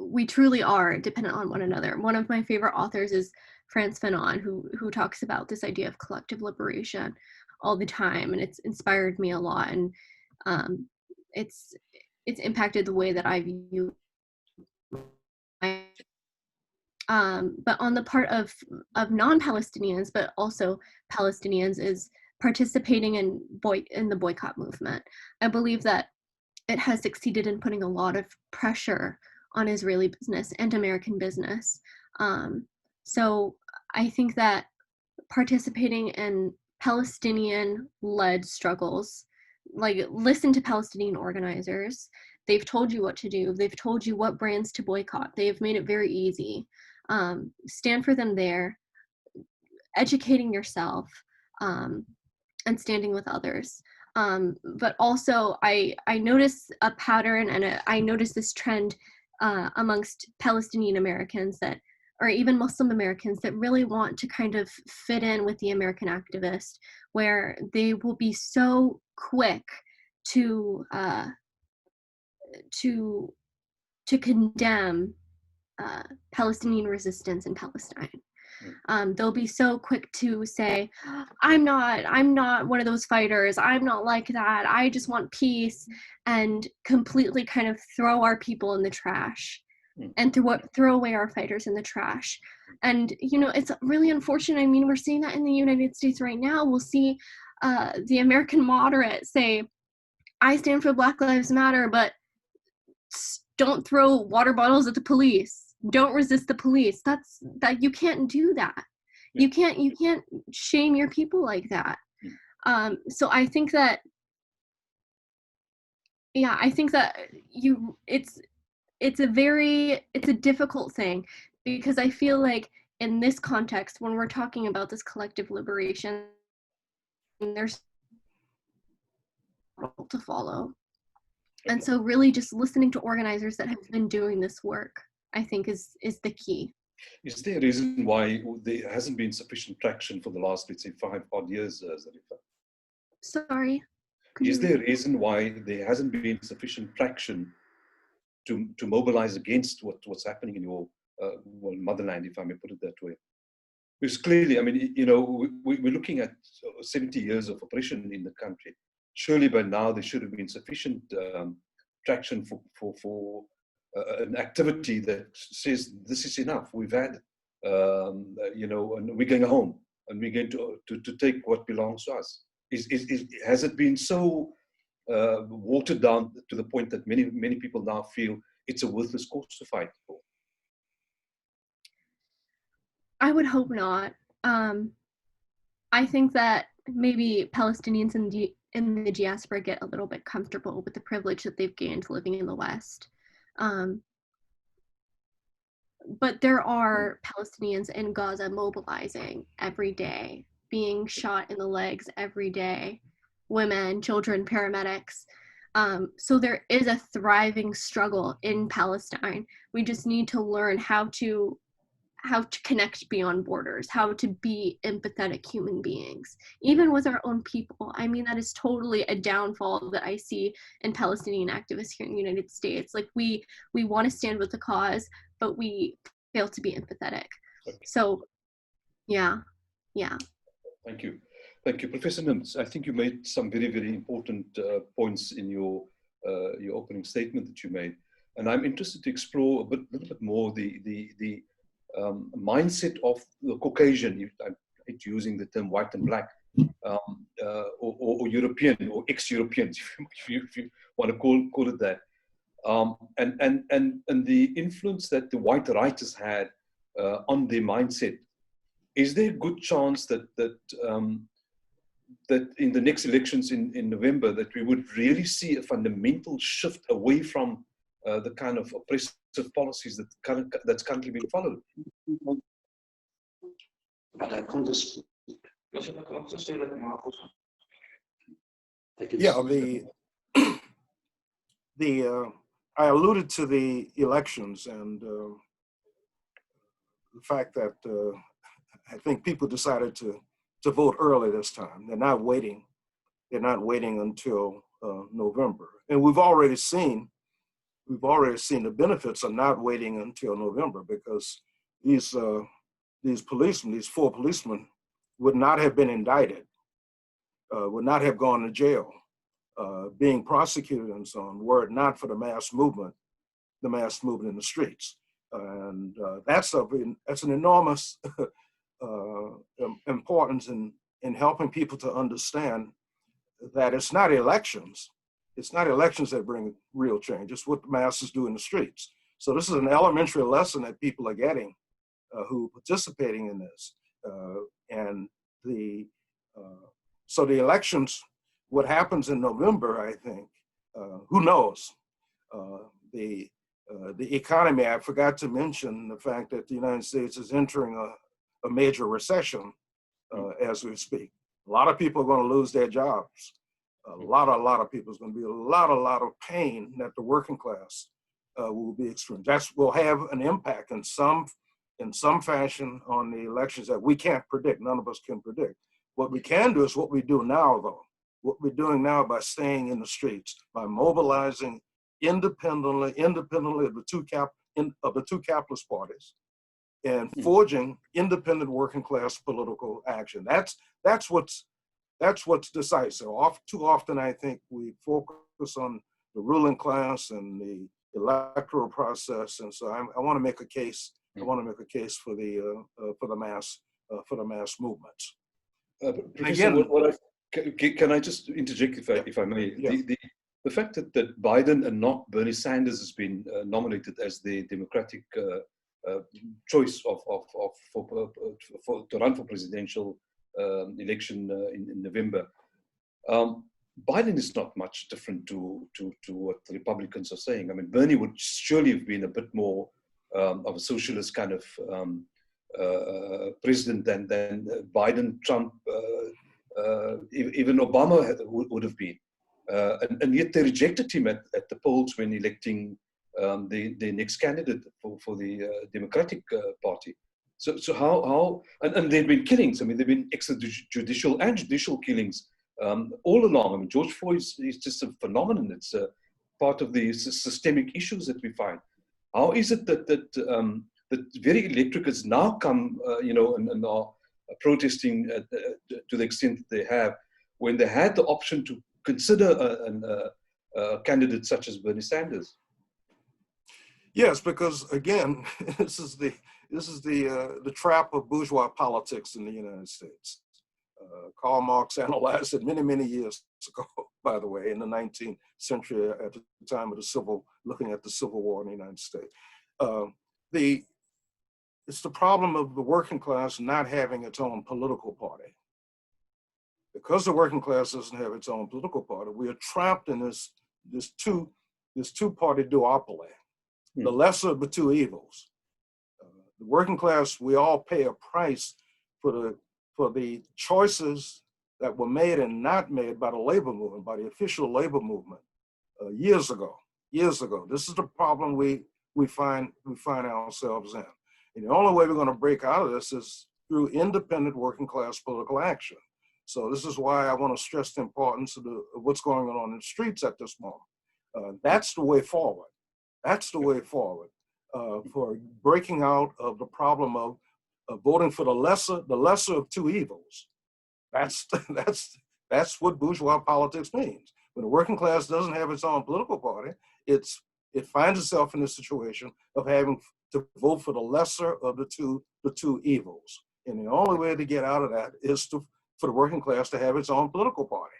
we truly are dependent on one another. One of my favorite authors is Frantz Fanon, who talks about this idea of collective liberation all the time, and it's inspired me a lot, and it's impacted the way that I view but on the part of non-Palestinians, but also Palestinians, is participating in the boycott movement. I believe that it has succeeded in putting a lot of pressure on Israeli business and American business. So I think that participating in Palestinian-led struggles, like, listen to Palestinian organizers. They've told you what to do. They've told you what brands to boycott. They've made it very easy. Stand for them there, educating yourself, and standing with others. But also, I notice a pattern, and I notice this trend amongst Palestinian Americans, that, or even Muslim Americans, that really want to kind of fit in with the American activist, where they will be so quick to condemn Palestinian resistance in Palestine. They'll be so quick to say, I'm not one of those fighters. I'm not like that. I just want peace, and completely kind of throw our people in the trash, and throw away our fighters in the trash. And, you know, it's really unfortunate. I mean, we're seeing that in the United States right now. We'll see the American moderate say, I stand for Black Lives Matter, but don't throw water bottles at the police. Don't resist the police. That you can't do that. You can't shame your people like that. So I think that, it's a difficult thing, because I feel like in this context, when we're talking about this collective liberation, there's to follow. And so really just listening to organizers that have been doing this work, I think, is the key. Is there a reason why there hasn't been sufficient traction for the last, let's say, 5 odd years, Zarifa? Sorry? Is there a reason why there hasn't been sufficient traction to mobilize against what's happening in your motherland, if I may put it that way? Because clearly, I mean, you know, we're looking at 70 years of oppression in the country. Surely by now there should have been sufficient traction for an activity that says this is enough. We've had, you know, and we're going home, and we're going to take what belongs to us. Has it been so watered down to the point that many people now feel it's a worthless cause to fight for? I would hope not. I think that maybe Palestinians in the diaspora get a little bit comfortable with the privilege that they've gained living in the West. But there are Palestinians in Gaza mobilizing every day, being shot in the legs every day, women, children, paramedics. So there is a thriving struggle in Palestine. We just need to learn how to connect beyond borders, how to be empathetic human beings, even with our own people. I mean, that is totally a downfall that I see in Palestinian activists here in the United States. Like we want to stand with the cause, but we fail to be empathetic. Okay. So, yeah. Thank you. Professor Nims, I think you made some very, very important points in your opening statement that you made. And I'm interested to explore a little bit more the mindset of the Caucasian, I hate using the term white and black, or European or ex-Europeans, if you want to call it that, and the influence that the white right has had on their mindset. Is there a good chance that in the next elections in November that we would really see a fundamental shift away from the kind of oppressive policies that's currently being followed? Yeah, I alluded to the elections and the fact that I think people decided to vote early this time. They're not waiting. They're not waiting until November. And we've already seen the benefits of not waiting until November, because these policemen, these 4 policemen, would not have been indicted, would not have gone to jail, being prosecuted and so on, were it not for the mass movement in the streets. And that's an enormous importance in helping people to understand that it's not elections. It's not elections that bring real change. It's what the masses do in the streets. So this is an elementary lesson that people are getting who are participating in this. So the elections, what happens in November, I think, who knows? The economy, I forgot to mention the fact that the United States is entering a major recession as we speak. A lot of people are going to lose their jobs. A lot of people. There's going to be a lot of pain that the working class will be experiencing. That will have an impact in some fashion on the elections that we can't predict. None of us can predict. What we can do is what we do now, though. What we're doing now by staying in the streets, by mobilizing independently of the two capitalist parties, and forging independent working class political action. That's what's decisive. Too often, I think we focus on the ruling class and the electoral process, and so I want to make a case. I want to make a case for the mass movements. Again, can I just interject if I may? Yeah. The fact that Biden and not Bernie Sanders has been nominated as the Democratic choice to run for presidential election in November. Biden is not much different to what the Republicans are saying. I mean, Bernie would surely have been a bit more of a socialist kind of president than Biden, Trump, even Obama would have been. And yet they rejected him at the polls when electing the next candidate for the Democratic Party. So how and there have been killings. I mean, there have been extrajudicial and judicial killings all along. I mean, George Floyd is just a phenomenon. It's part of the systemic issues that we find. How is it that very electorate has now come, and are protesting to the extent that they have, when they had the option to consider a candidate such as Bernie Sanders? Yes, because again, this is the trap of bourgeois politics in the United States. Karl Marx analyzed it many, many years ago, by the way, in the 19th century at the time of looking at the Civil War in the United States. It's the problem of the working class not having its own political party. Because the working class doesn't have its own political party, we are trapped in this two-party duopoly, the lesser of the two evils. The working class, we all pay a price for the choices that were made and not made by the labor movement, by the official labor movement years ago. This is the problem we find ourselves in. And the only way we're going to break out of this is through independent working class political action. So this is why I want to stress the importance of what's going on in the streets at this moment. That's the way forward. That's the way forward for breaking out of the problem of voting for the lesser of two evils. That's what bourgeois politics means. When the working class doesn't have its own political party, it finds itself in this situation of having to vote for the lesser of the two evils. And the only way to get out of that is for the working class to have its own political party.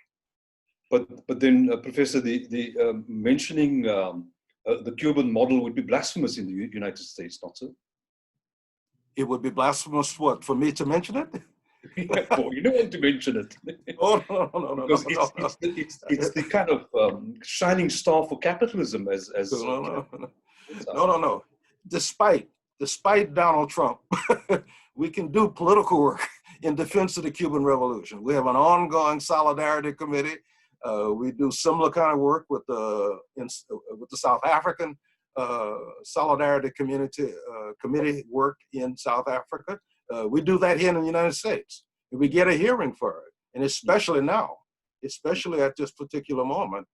But then, Professor, the mentioning the Cuban model would be blasphemous in the United States, not so? It would be blasphemous, what, for me to mention it? Well, you don't want to mention it. Oh, no. Because it's the kind of shining star for capitalism as No. Despite Donald Trump, we can do political work in defense of the Cuban Revolution. We have an ongoing solidarity committee. We do similar kind of work with the South African solidarity committee work in South Africa. We do that here in the United States. We get a hearing for it, and especially now, especially at this particular moment,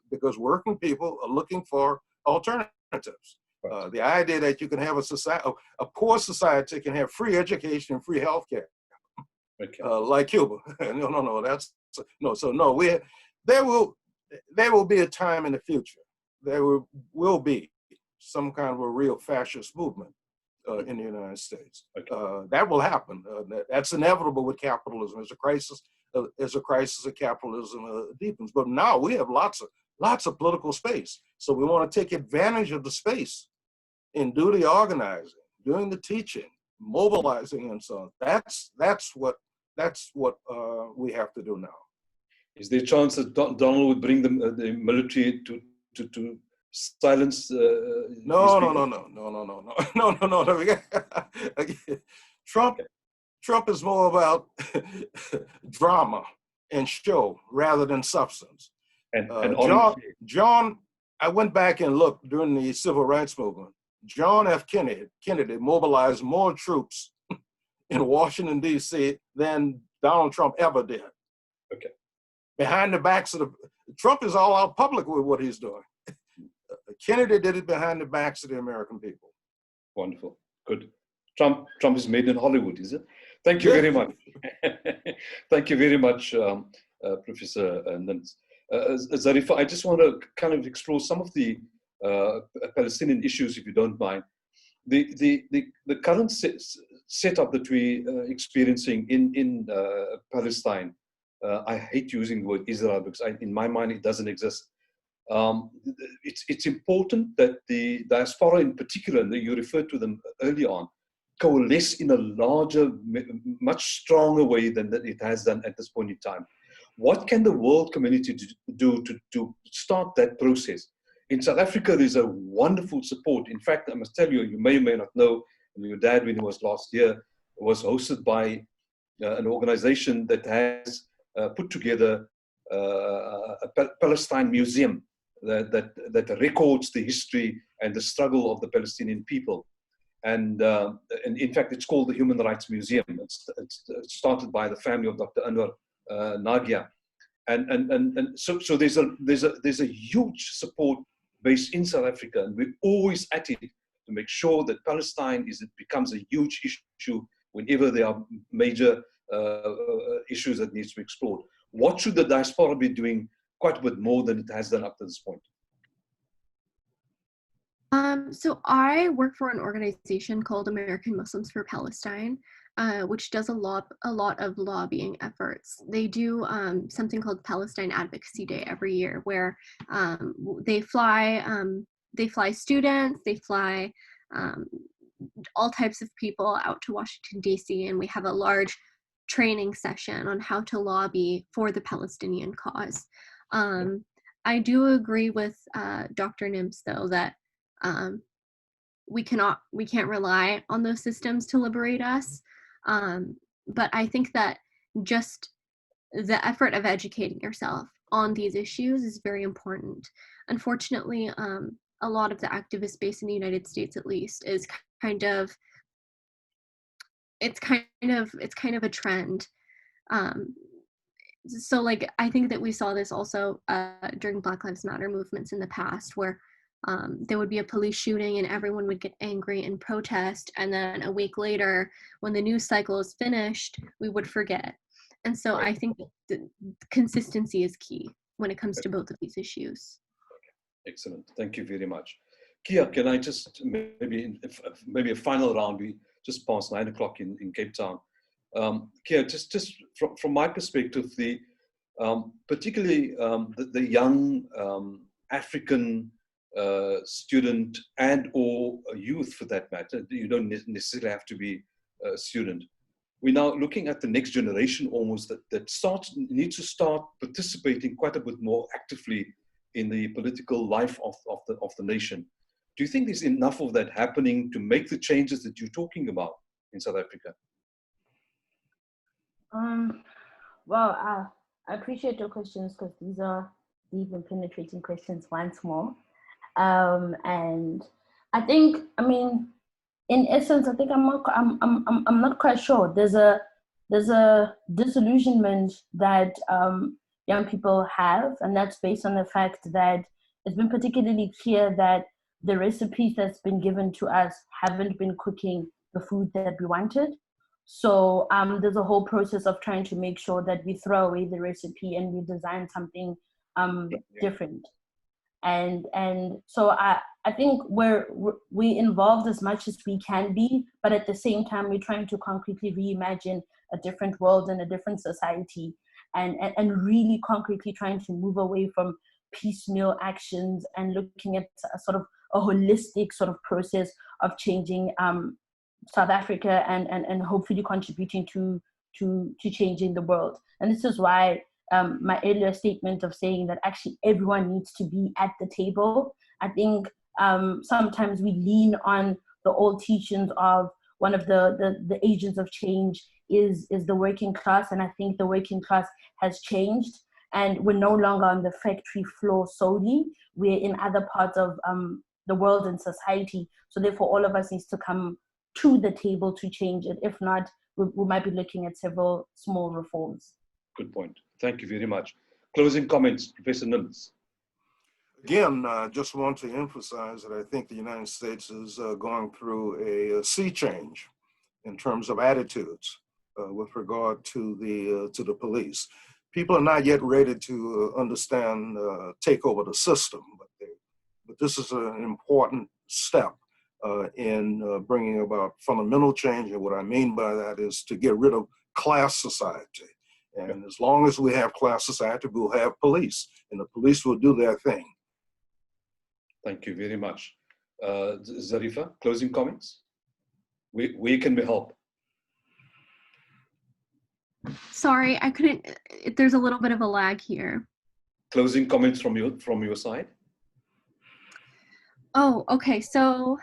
because working people are looking for alternatives. The idea that you can have a poor society can have free education and free healthcare, like Cuba. There will be a time in the future. There will be some kind of a real fascist movement in the United States. That will happen. That's inevitable with capitalism. As a crisis of capitalism deepens. But now we have lots of political space. So we want to take advantage of the space and do the organizing, doing the teaching, mobilizing, and so on. That's what we have to do now. Is there a chance that Donald would bring the military to silence? No. Trump is more about drama and show rather than substance. And John, I went back and looked during the civil rights movement. John F. Kennedy mobilized more troops in Washington, D.C. than Donald Trump ever did. Okay. Behind the backs of Trump is all out public with what he's doing. Kennedy did it behind the backs of the American people. Wonderful. Good. Trump is made in Hollywood, is it? Thank you very much. Thank you very much, Professor Nins. Zarifa, I just want to kind of explore some of the Palestinian issues, if you don't mind. The current setup that we're experiencing in Palestine, I hate using the word Israel because in my mind it doesn't exist. It's important that the diaspora in particular, and you referred to them early on, coalesce in a larger, much stronger way than that it has done at this point in time. What can the world community do to start that process? In South Africa, there's a wonderful support. In fact, I must tell you, you may or may not know, your dad, when he was last year, was hosted by an organization that has put together a Palestine museum that records the history and the struggle of the Palestinian people. And in fact, it's called the Human Rights Museum. It's started by the family of Dr. Anwar Nagia. And so there's a huge support base in South Africa, and we're always at it to make sure that Palestine becomes a huge issue whenever there are major issues that needs to be explored. What should the diaspora be doing quite a bit more than it has done up to this point? So I work for an organization called American Muslims for Palestine, which does a lot of lobbying efforts. They do something called Palestine Advocacy Day every year, where they fly students, they fly all types of people out to Washington, D.C., and we have a large training session on how to lobby for the Palestinian cause. I do agree with Dr. Nims, though, that we can't rely on those systems to liberate us. But I think that just the effort of educating yourself on these issues is very important. Unfortunately, a lot of the activist space in the United States, at least, is kind of a trend. So like, I think that we saw this also during Black Lives Matter movements in the past, where there would be a police shooting and everyone would get angry and protest, and then a week later, when the news cycle is finished, we would forget. And so I think that consistency is key when it comes to both of these issues. Excellent. Thank you very much. Kia, can I just maybe a final round? We just past 9 o'clock in Cape Town. Kia, just from my perspective, particularly the young African student and or youth, for that matter, you don't necessarily have to be a student. We're now looking at the next generation almost that needs to start participating quite a bit more actively in the political life of the nation. Do you think there's enough of that happening to make the changes that you're talking about in South Africa? Well, I appreciate your questions, because these are deep and penetrating questions once more. And I think, I mean, in essence, I think I'm not quite sure. There's a disillusionment that young people have, and that's based on the fact that it's been particularly clear that the recipes that's been given to us haven't been cooking the food that we wanted. So there's a whole process of trying to make sure that we throw away the recipe and we design something different. And so I think we involved as much as we can be, but at the same time, we're trying to concretely reimagine a different world and a different society, and really concretely trying to move away from piecemeal actions and looking at a sort of a holistic sort of process of changing South Africa and hopefully contributing to changing the world. And this is why my earlier statement of saying that actually everyone needs to be at the table. I think sometimes we lean on the old teachings of one of the agents of change is the working class, and I think the working class has changed, and we're no longer on the factory floor solely. We're in other parts of the world and society. So therefore, all of us needs to come to the table to change it. If not, we might be looking at several small reforms. Good point. Thank you very much. Closing comments, Professor Nims. Again, I just want to emphasize that I think the United States is going through a sea change in terms of attitudes with regard to the police. People are not yet ready to understand take over the system, but this is an important step in bringing about fundamental change. And what I mean by that is to get rid of class society. And as long as we have class society, we'll have police, and the police will do their thing. Thank you very much. Zarifa, closing comments? We can be help. Sorry, I couldn't, there's a little bit of a lag here. Closing comments from your side? Oh, okay. So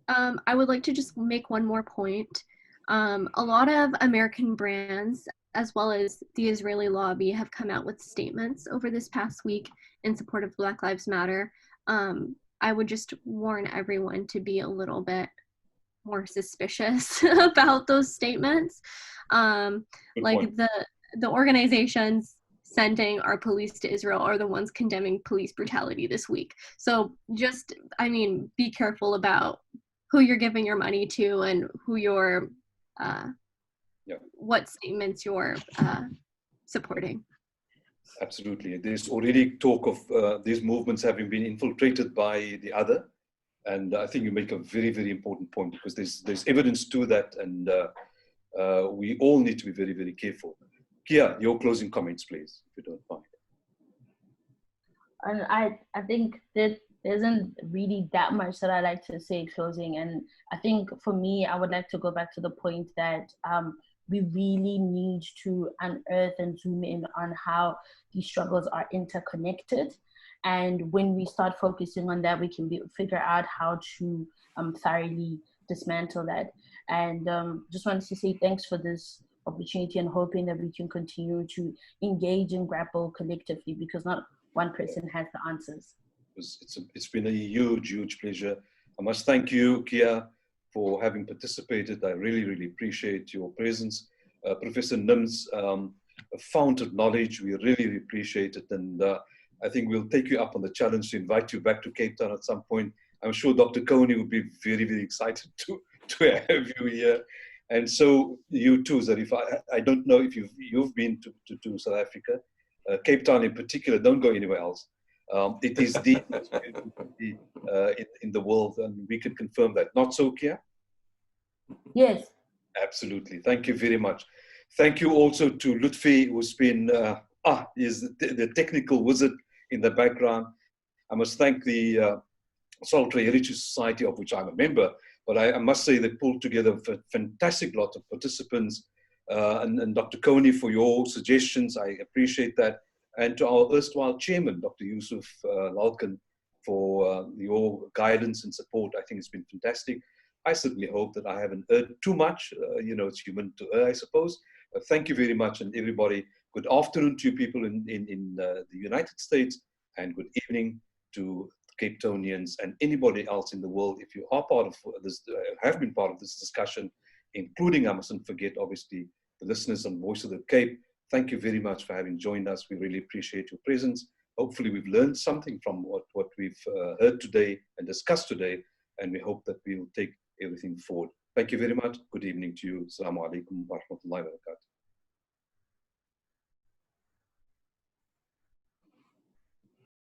I would like to just make one more point. A lot of American brands, as well as the Israeli lobby, have come out with statements over this past week in support of Black Lives Matter. I would just warn everyone to be a little bit more suspicious about those statements. Like the organizations sending our police to Israel are the ones condemning police brutality this week. So just, I mean, be careful about who you're giving your money to and who you're, what statements you're supporting. Absolutely. There's already talk of these movements having been infiltrated by the other. And I think you make a very, very important point, because there's evidence to that, and we all need to be very, very careful. Kia, your closing comments, please, if you don't mind. And I think that there isn't really that much that I like to say closing. And I think for me, I would like to go back to the point that we really need to unearth and zoom in on how these struggles are interconnected. And when we start focusing on that, we can figure out how to thoroughly dismantle that. And just wanted to say thanks for this opportunity, and hoping that we can continue to engage and grapple collectively, because not one person has the answers. It's been a huge, huge pleasure. I must thank you, Kia, for having participated. I really, really appreciate your presence. Professor Nims, a fount of knowledge, we really appreciate it. And I think we'll take you up on the challenge to invite you back to Cape Town at some point. I'm sure Dr. Coney would be very, very excited to have you here. And so you too, Zarif. I don't know if you've been to South Africa. Cape Town in particular, don't go anywhere else. It is the in the world, and we can confirm that. Not so, Kia? Yes. Absolutely. Thank you very much. Thank you also to Lutfi, who's been is the technical wizard in the background. I must thank the Solitary Heritage Society, of which I'm a member, but I must say they pulled together a fantastic lot of participants. And Dr. Coney, for your suggestions, I appreciate that. And to our erstwhile chairman, Dr. Yusuf Lalkan, for your guidance and support. I think it's been fantastic. I certainly hope that I haven't erred too much. It's human to err, I suppose. Thank you very much, and everybody, good afternoon to you people in the United States, and good evening to Cape Townians and anybody else in the world. If you are part of this, have been part of this discussion, including, I mustn't forget, obviously, the listeners on Voice of the Cape. Thank you very much for having joined us. We really appreciate your presence. Hopefully we've learned something from what we've heard today and discussed today, and we hope that we will take everything forward. Thank you very much. Good evening to you. Assalamu alaikum wa rahmatullahi wa barakatuh.